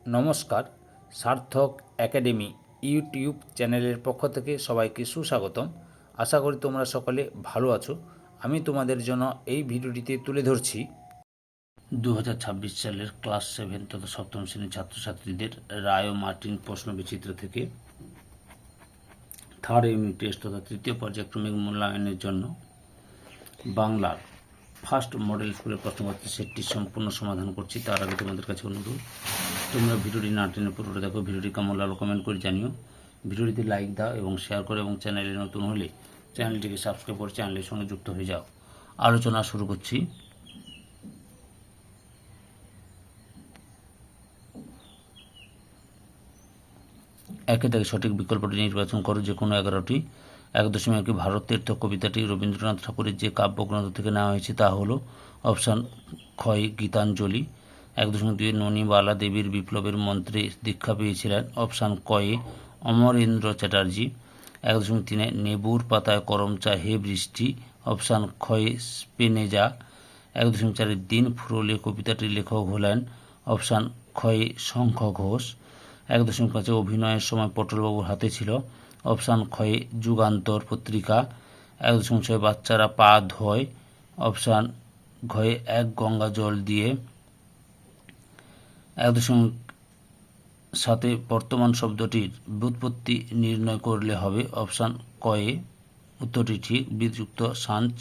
নমস্কার, সার্থক academy YouTube চ্যানেলের পক্ষ থেকে সবাইকে সুস্বাগতম। আশা করি তোমরা সকলে ভালো আছো। আমি তোমাদের জন্য এই ভিডিওটিতে তুলে ধরছি 2026 সালের ক্লাস 7 তথা সপ্তম শ্রেণীর ছাত্রছাত্রীদের রায় ও মার্টিন প্রশ্ন বিচিত্র থেকে থার্ড ইউনিট টেস্ট তথা তৃতীয় পর্যায়ক্রমিক মূল্যায়নের জন্য বাংলার ফার্স্ট মডেল স্কুলের প্রশ্নপত্রের সেটটি সম্পূর্ণ সমাধান করছি। তার আগে তোমাদের কাছে অনুরোধ, তোমরা ভিডিওটি না টেনে পুরোটা দেখো। ভিডিওটি কেমন লাগলো কমেন্ট করে জানিও। ভিডিওটিতে লাইক দাও এবং শেয়ার করো, এবং চ্যানেলে নতুন হলে চ্যানেলটিকে সাবস্ক্রাইব করে চ্যানেলের সঙ্গে যুক্ত হয়ে যাও। আলোচনা শুরু করছি। একে থেকে সঠিক বিকল্পটি নির্বাচন করো, যে কোনো 11টি। 1.1 ভারত তীর্থ কবিতাটি রবীন্দ্রনাথ ঠাকুরের যে কাব্যগ্রন্থ থেকে নেওয়া হয়েছে তা হলো অপশান ক্ষয় গীতাঞ্জলি। 1.2 ননীবালা দেবীর বিপ্লবের মন্ত্রে দীক্ষা পেয়েছিলেন অপশান কয়ে অমরেন্দ্র চ্যাটার্জি। 1.3 নেবুর পাতায় করম চা হে বৃষ্টি অপশান ক্ষয়ে স্পেনেজা। 1.4 দিন ফুরলে কবিতাটির লেখক হলেন অপশান ক্ষয়ে শঙ্খ ঘোষ। 1.5 অভিনয়ের সময় পটলবাবুর হাতে ছিল অপশান ক্ষয়ে যুগান্তর পত্রিকা। 1.6 বাচ্চারা পা ধোয় অপশান ঘয়ে এক গঙ্গা জল দিয়ে। 1.7 বর্তমান শব্দটির ব্যুৎপত্তি নির্ণয় করলে হবে অপশান কয়ে উত্তরটি ঠিক বিযুক্ত সাঞ্চ।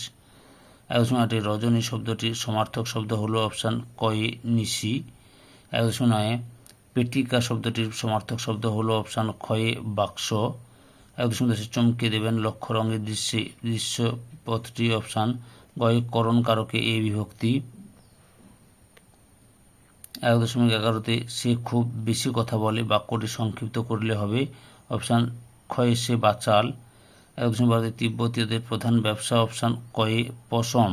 1.8 রজনী শব্দটির সমার্থক শব্দ হলো অপশান কয়ে নিশি। 1.9 পেটিকা শব্দটির সমার্থক শব্দ হলো অপশান ক্ষয়ে বাক্স। 1.10 চমকে দেবেন লক্ষ্য রঙের দৃশ্যপথটি অপশান গয়ে করণ কারকে এ বিভক্তি। 1.11 সে খুব বেশি কথা বলে বাক্যটি সংক্ষিপ্ত করলে হবে অপশান ক্ষয়ে সে বাচাল। 1.12 তিব্বতীয়দের প্রধান ব্যবসা অপশান কয়ে পশম।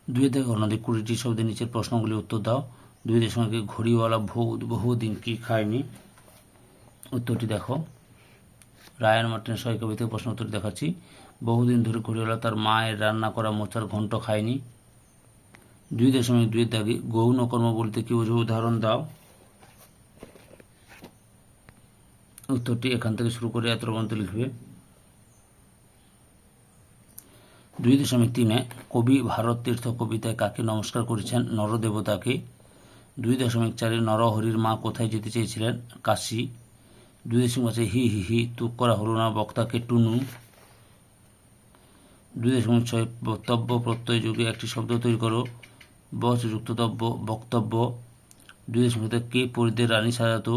2 থেকে অনধিক 20টি শব্দের নিচের প্রশ্নগুলি উত্তর দাও। 2.1 ঘড়িওয়ালা বহুদিন কি খায়নি, উত্তরটি দেখো। রায়ান মার্টিনের সহায়িকা বই থেকে প্রশ্ন উত্তর দেখাচ্ছি। বহুদিন ধরে ঘড়িওয়ালা তার মায়ের রান্না করা মোচার ঘন্ট খায়নি। 2.2 দাগে গৌণ কর্ম বলতে কি বোঝো, উদাহরণ দাও। উত্তরটি এখান থেকে শুরু করে এত পর্যন্ত লিখবে। 2.3 কবি ভারত তীর্থ কবিতায় কাকে নমস্কার করেছেন, নরদেবতাকে। 2.4 নরহরির মা কোথায় যেতে চেয়েছিলেন, কাশী। 2.5 হি হি হি তুক করা হলো না বক্তাকে, টুনু। 2.6 বক্তব্য প্রত্যয় যুগে একটি শব্দ তৈরি করো, বচযুক্তব্য বক্তব্য। 2.7 কে পরিদের রানী সাজাতো,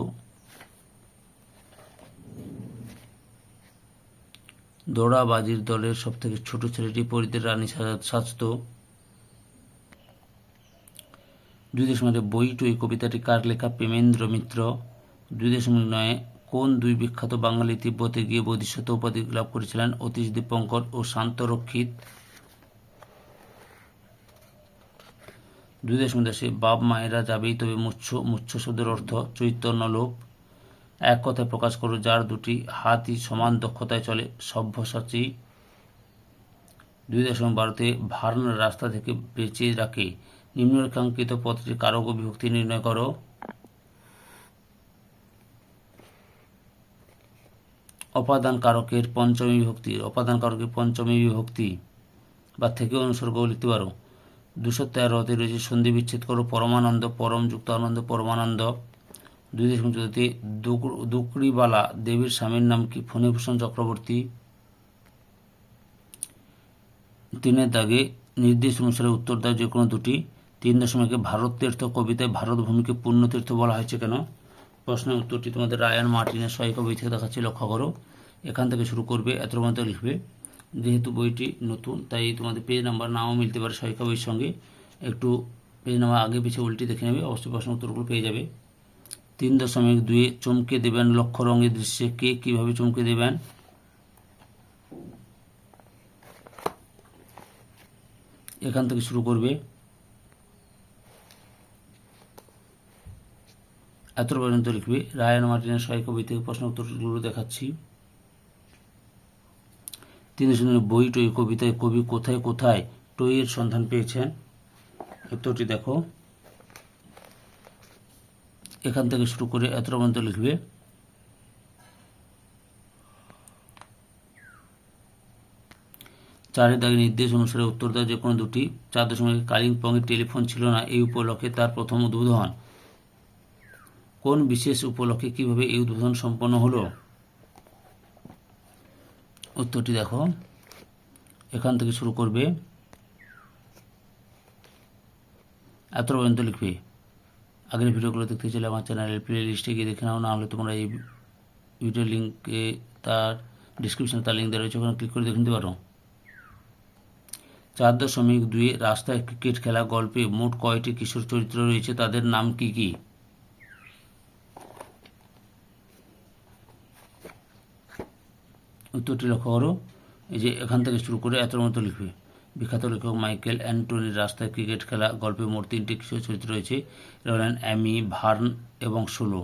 দৌড়াবাজির দলের সবথেকে ছোট ছেলেটি পরিদের রানী সাজত। 2.8 বইটই কবিতাটি কার লেখা, প্রেমেন্দ্র মিত্র। 2.9 কোন দুই বিখ্যাত বাঙালি তিব্বতে গিয়ে বোধিসত্ত্ব উপাধি লাভ করেছিলেন, অতীশ দীপঙ্কর ও শান্তরক্ষিত। 2.10 বাপ মায়েরা যাবেই তবে মুচ্ছ শব্দের অর্থ চৈতন্য লোপ। এক কথায় প্রকাশ করো যার দুটি হাতই সমান দক্ষতায় চলে, সব্যসাচী। 2.12 ভার্ন রাস্তা থেকে বেঁচে রাখে, নিম্নরেখাঙ্কিত পদটির কারক ও বিভক্তি নির্ণয় করো। অপাদান কারকের পঞ্চমী বিভক্তি বা থেকে অনুসর্গ লিখতে পারো। 213 রয়েছে সন্ধি বিচ্ছেদ করো, পরমানন্দ পরম যুক্ত আনন্দ পরমানন্দ। 2.14 দুকড়িবালা দেবীর স্বামীর নাম কি, ফণীভূষণ চক্রবর্তী। 3 দাগে নির্দেশ অনুসারে উত্তর দাও যে কোনো দুটি। 3.1 ভারত তীর্থ কবিতায় ভারত ভূমিকে পুণ্যতীর্থ বলা হয়েছে কেন। প্রশ্নের উত্তরটি তোমাদের রায়ান মার্টিনের সহায়িকা বই থেকে দেখাচ্ছি, লক্ষ্য করো। এখান থেকে শুরু করবে, এত পর্যন্ত লিখবে। যেহেতু বইটি নতুন তাই তোমাদের পেজ নাম্বার নাও মিলতে পারে সহায়িকা বইয়ের সঙ্গে, একটু পেজ নাম্বার আগে পিছিয়ে উল্টে দেখে নেবে, অবশ্যই প্রশ্ন উত্তরগুলো পেয়ে যাবে। 3.2 চমকে দেবেন লক্ষ্য রঙের দৃশ্যে, কে কীভাবে চমকে দেবেন। এখান থেকে শুরু করবে, এত পর্যন্ত লিখবে। রায়ান মার্টিনের সহায়িকা বই থেকে প্রশ্ন উত্তরগুলো দেখাচ্ছি। 3.0 বই টই কবিতায় কবি কোথায় কোথায় টইয়ের সন্ধান পেয়েছেন, উত্তরটি দেখো। এখান থেকে শুরু করে এতটা পর্যন্ত লিখবে। চারের দাগে নির্দেশ অনুসারে উত্তর দাও যে কোনো দুটি। 4.1 কালিম্পংয়ে টেলিফোন ছিল না, এই উপলক্ষে তার প্রথম উদ্বোধন। কোন বিশেষ উপলক্ষে কিভাবে এই উদ্বোধন সম্পন্ন হলো? উত্তরটি দেখো, এখান থেকে শুরু করবে, এত পর্যন্ত লিখবে। আগের ভিডিওগুলো দেখতে চাইলে আমার চ্যানেলের প্লে লিস্টে গিয়ে দেখে নাও, না হলে তোমরা এই ভিডিও লিঙ্কে তার ডিসক্রিপশনে তার লিঙ্ক দেওয়া রয়েছে, ওখানে ক্লিক করে দেখে নিতে পারো। 4.2 রাস্তায় ক্রিকেট খেলা গল্পে মোট কয়টি কিশোর চরিত্র রয়েছে, তাদের নাম কি কি? উত্তরটি লক্ষ্য করো, এই যে এখান থেকে শুরু করে এতর মতো লিখবে। বিখ্যাত লেখক মাইকেল অ্যান্টনির রাস্তায় ক্রিকেট খেলা গল্পে মোট 3টি কিশোর চরিত্র রয়েছে, এরা হলেন অ্যামি, ভার্ন এবং সোলো।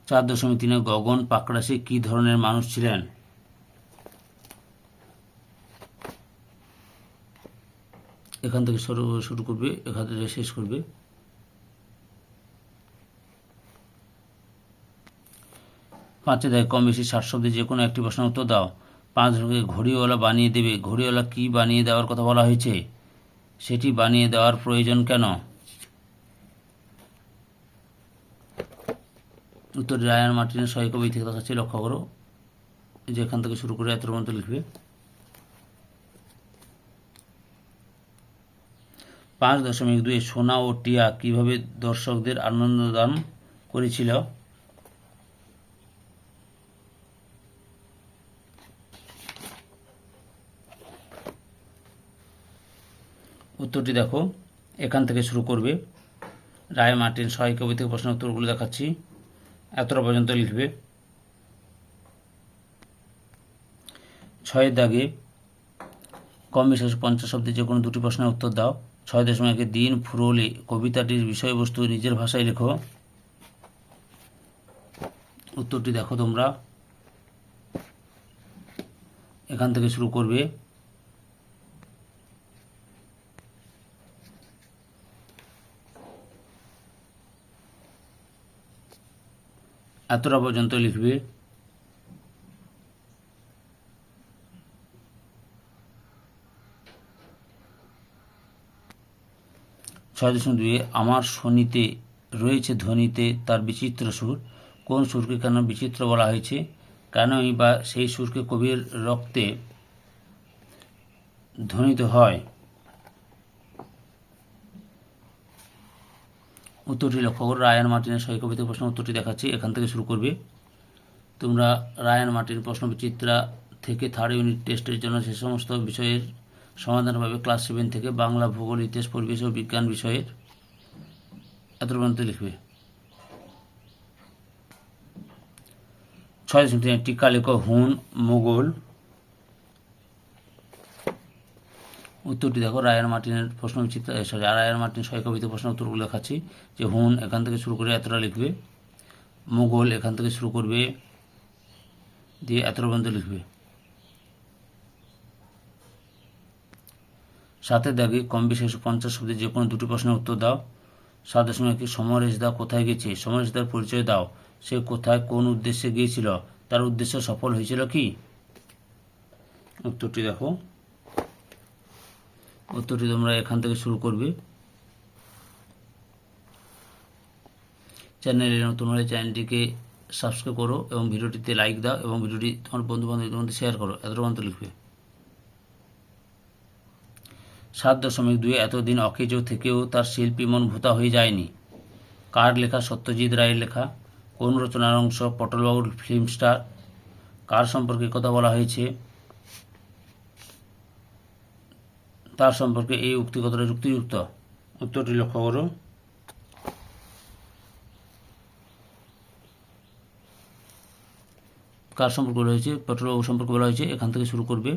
4.3 গগন পাকড়াশি কী ধরনের মানুষ ছিলেন? এখান থেকে শুরু করবে, এখান থেকে শেষ করবে। 5 দেয় কম বেশি 60 শব্দে যে কোনো একটি প্রশ্নের উত্তর দাও। 5 জনকে ঘড়িওয়ালা বানিয়ে দেবে, ঘড়িওয়ালা কি বানিয়ে দেওয়ার কথা বলা হয়েছে, সেটি বানিয়ে দেওয়ার প্রয়োজন কেন? উত্তর রায়ান মার্টিনের সহায়ক কবি থেকে দেখাচ্ছি, লক্ষ্য করো, যে এখান থেকে শুরু করে এতর মতো লিখবে। 5.2 সোনা ও টিয়া কিভাবে দর্শকদের আনন্দ দান করেছিল? উত্তরটি দেখো, এখান থেকে শুরু করবে। রায় মার্টিন সহায়ক কবি থেকে প্রশ্নের উত্তরগুলো দেখাচ্ছি, এতটা পর্যন্ত লিখবে। 6 দাগে কম বেশি 50 শব্দে যে কোনো দুটি প্রশ্নের উত্তর দাও। 6.1 দিন ফুরোলে কবিতাটির বিষয়বস্তু নিজের ভাষায় লেখো। উত্তরটি দেখো তোমরা, এখান থেকে শুরু করবে। এতটা পর্যন্ত লিখবে। 6.2 আমার শনিতে রয়েছে ধ্বনিতে তার বিচিত্র সুর, কোন সুরকে কেন বিচিত্র বলা হয়েছে, কেনই বা সেই সুরকে কবির রক্তে ধ্বনিত হয়? উত্তরটি লক্ষ্য করো, রায়ান মার্টিনের সহায়ক কবি থেকে প্রশ্ন উত্তরটি দেখাচ্ছি, এখান থেকে শুরু করবে। তোমরা রায়ান মার্টিন প্রশ্ন বিচিত্রা থেকে 3rd ইউনিট টেস্টের জন্য সে সমস্ত বিষয়ের সমাধান পাবে ক্লাস 7 থেকে, বাংলা, ভূগোল, ইতিহাস, পরিবেশ ও বিজ্ঞান বিষয়ের। এত পর্যন্ত লিখবে। 6.3 টিকা লেখো হুন মোগল। উত্তরটি দেখো, রায়ান মার্টিনের প্রশ্ন বিচিত্রা রায়ান মার্টিন সহায়ক কবিতে প্রশ্ন উত্তরগুলো লেখাচ্ছি, যে হুন এখান থেকে শুরু করে এতটা লিখবে, মোগল এখান থেকে শুরু করবে দিয়ে এতটা পর্যন্ত লিখবে। 7 দাগে কম বেশি 50 শব্দে যে কোনো দুটি প্রশ্নের উত্তর দাও। 7.1 সমরেশ দা কোথায় গেছে, সমরেশ দার পরিচয় দাও, সে কোথায় কোন উদ্দেশ্যে গিয়েছিল, তার উদ্দেশ্য সফল হয়েছিল কি? উত্তরটি দেখো, উত্তরটি তোমরা এখান থেকে শুরু করবে। চ্যানেলে নতুন হলে চ্যানেলটিকে সাবস্ক্রাইব করো এবং ভিডিওটিতে লাইক দাও এবং ভিডিওটি তোমার বন্ধুবান্ধবদের মধ্যে শেয়ার করো। এতটা পর্যন্ত লিখবে। 7.2 এতদিন অকেজো থেকেও তার শিল্পী মন ভোতা হয়ে যায়নি, কার লেখা? সত্যজিৎ রায়ের লেখা। কোন রচনার অংশ? পটলবাবুর ফিল্ম স্টার। কার সম্পর্কে কথা বলা হয়েছে? তার সম্পর্কে এই উক্তি কতটা যুক্তিযুক্ত? উত্তরটি লক্ষ্য করো, কার সম্পর্কে বলা হয়েছে? পটলবাবু সম্পর্কে বলা হয়েছে, এখান থেকে শুরু করবে।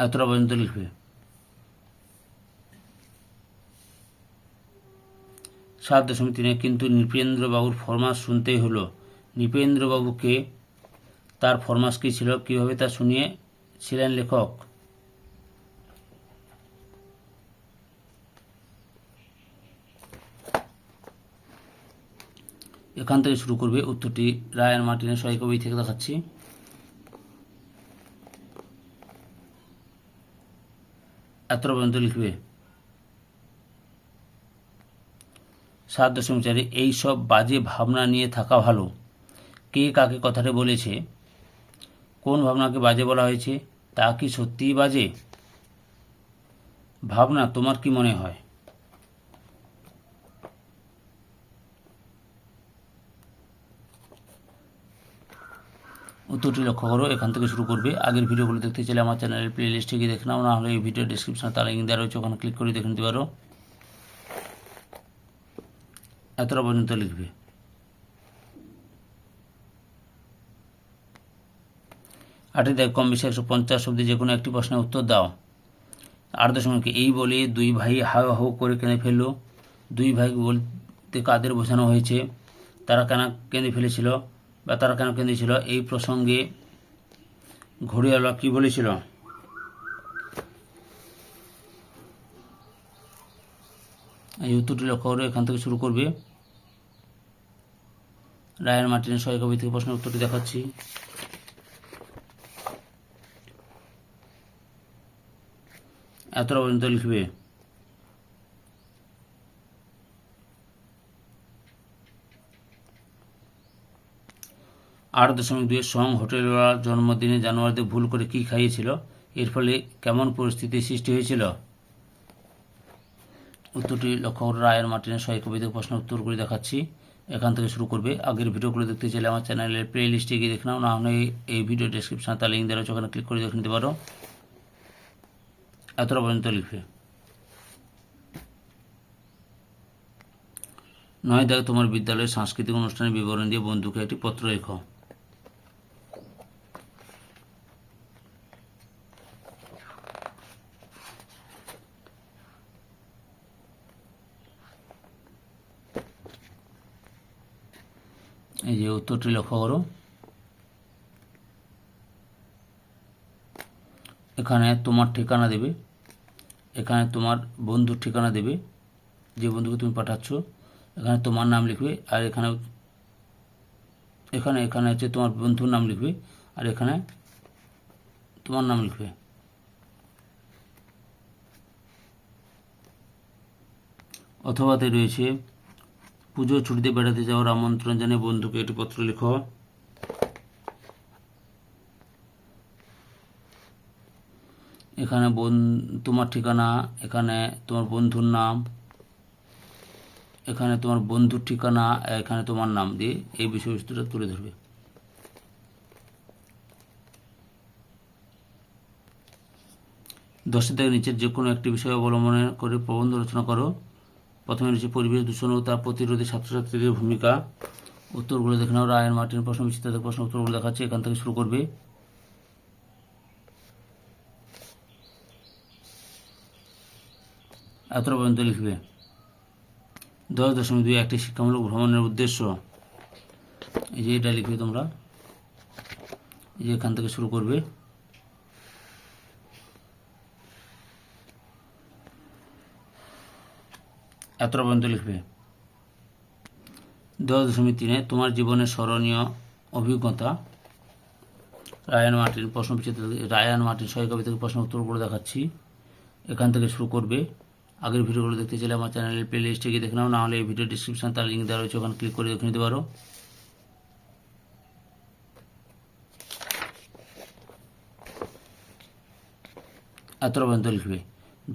এতটা পর্যন্ত লিখবে। 7.3 কিন্তু নৃপেন্দ্রবাবুর ফরমাস শুনতেই হলো, নৃপেন্দ্রবাবুকে তার ফরমাস কী ছিল, কীভাবে তা শুনিয়েছিলেন লেখক? এখান থেকে শুরু করবে। উত্তরটি রায়ান মার্টিনের সহায়িকা বই থেকে দেখাচ্ছি। এতটা পর্যন্ত লিখবে। 7.4 এই সব বাজে ভাবনা নিয়ে থাকা ভালো। কে কাকে কথাটা বলেছে? কোন ভাবনাকে বাজে বলা হয়েছে? তা কি সত্যিই বাজে ভাবনা? তোমার কি মনে হয়? উত্তরটি লক্ষ্য করো। এখান থেকে শুরু করবে। আগের ভিডিওগুলো দেখতে চাইলে আমার চ্যানেলের প্লে লিস্টে গিয়ে দেখে নাও, না হলে এই ভিডিও ডিসক্রিপশনে তার লিঙ্ক দেওয়া রয়েছে, ওখানে ক্লিক করে দেখে নিতে পারো। এতটা পর্যন্ত লিখবে। 8 দেখ কম বেশি 150 শব্দে যে কোনো একটি প্রশ্নের উত্তর দাও। 8.1 এই বলে দুই ভাই হাউ হাউ করে কেঁদে ফেলল। দুই ভাই বলতে কাদের বোঝানো হয়েছে? তারা কেন কেঁদে ফেলেছিল বা তারা কেন কেঁদেছিল? এই প্রসঙ্গে ঘড়িওয়ালা কি বলেছিল? এই উত্তরটি লক্ষ্য করে। এখান থেকে শুরু করবে। রায়ান মার্টিনের সহায়িকা বই থেকে প্রশ্নের উত্তরটি দেখাচ্ছি। এতটা পর্যন্ত লিখবে। আট 8.2 সং হোটেলওয়ালার জন্মদিনে জানুয়ারিতে ভুল করে কি খাইয়েছিল? এর ফলে কেমন পরিস্থিতির সৃষ্টি হয়েছিল? উত্তরটি লক্ষ্য করে। রায়ান মার্টিনের সহায়িকা বই থেকে প্রশ্নের উত্তরগুলি দেখাচ্ছি। এখান থেকে শুরু করবে। আগের ভিডিওগুলো দেখতে চাইলে আমার চ্যানেলের প্লে লিস্টে গিয়ে দেখে নাও, না হলে এই ভিডিও ডেসক্রিপশনে তার লিঙ্ক দেওয়া রয়েছে, ওখানে ক্লিক করে দেখে নিতে পারো। এতটা পর্যন্ত লিখবে। 9 দেখ তোমার বিদ্যালয়ের সাংস্কৃতিক অনুষ্ঠানের বিবরণ দিয়ে বন্ধুকে একটি পত্র লেখো। এই যে উত্তরটি লক্ষ্য করো। এখানে তোমার ঠিকানা দেবে, এখানে তোমার বন্ধুর ঠিকানা দেবে, যে বন্ধুকে তুমি পাঠাচ্ছ। এখানে তোমার নাম লিখবে, আর এখানে এখানে এখানে হচ্ছে তোমার বন্ধুর নাম লিখবে, আর এখানে তোমার নাম লিখবে। অথবাতে রয়েছে পুজোর ছুটিতে বেড়াতে যাওয়ার আমন্ত্রণ জানিয়ে বন্ধুকে একটি পত্র লেখো। এখানে তোমার ঠিকানা, এখানে তোমার বন্ধুর নাম, এখানে তোমার বন্ধুর ঠিকানা, এখানে তোমার নাম দিয়ে এই বিষয়বস্তুটা তুলে ধরবে। দশের থেকে নিচের যে কোনো একটি বিষয় অবলম্বন করে প্রবন্ধ রচনা করো। প্রথমে রয়েছে পরিবেশ দূষণ ও তার প্রতিরোধে ছাত্রছাত্রীদের ভূমিকা। উত্তরগুলো দেখে নাও। রায়ান মার্টিন প্রশ্ন বিচিত্র প্রশ্ন উত্তরগুলো দেখাচ্ছে। এখান থেকে শুরু করবে। এতটা পর্যন্ত লিখবে। 10.2 একটি শিক্ষামূলক ভ্রমণের উদ্দেশ্য। এই যে এটা লিখবে তোমরা। এই যে এখান থেকে শুরু করবে। এতটা পর্যন্ত লিখবে। 10.3 তোমার জীবনের স্মরণীয় অভিজ্ঞতা। রায়ান মার্টিন সহায়িকা বই থেকে প্রশ্ন উত্তরগুলো দেখাচ্ছি। এখান থেকে শুরু করবে। আগের ভিডিওগুলো দেখতে চাইলে আমার চ্যানেলের প্লে লিস্টে গিয়ে দেখে নাও, না হলে এই ভিডিও ডিসক্রিপশনে তার লিঙ্ক দেওয়া রয়েছে, ওখানে ক্লিক করে দেখে নিতে পারো। এতটা পর্যন্ত লিখবে।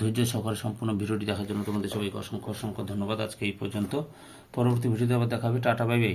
ধৈর্য সহকারে সম্পূর্ণ ভিডিওটি দেখার জন্য তোমাদের সবাইকে অসংখ্য অসংখ্য ধন্যবাদ। আজকে এই পর্যন্ত। পরবর্তী ভিডিওতে আবার দেখা হবে। Tata, bye bye.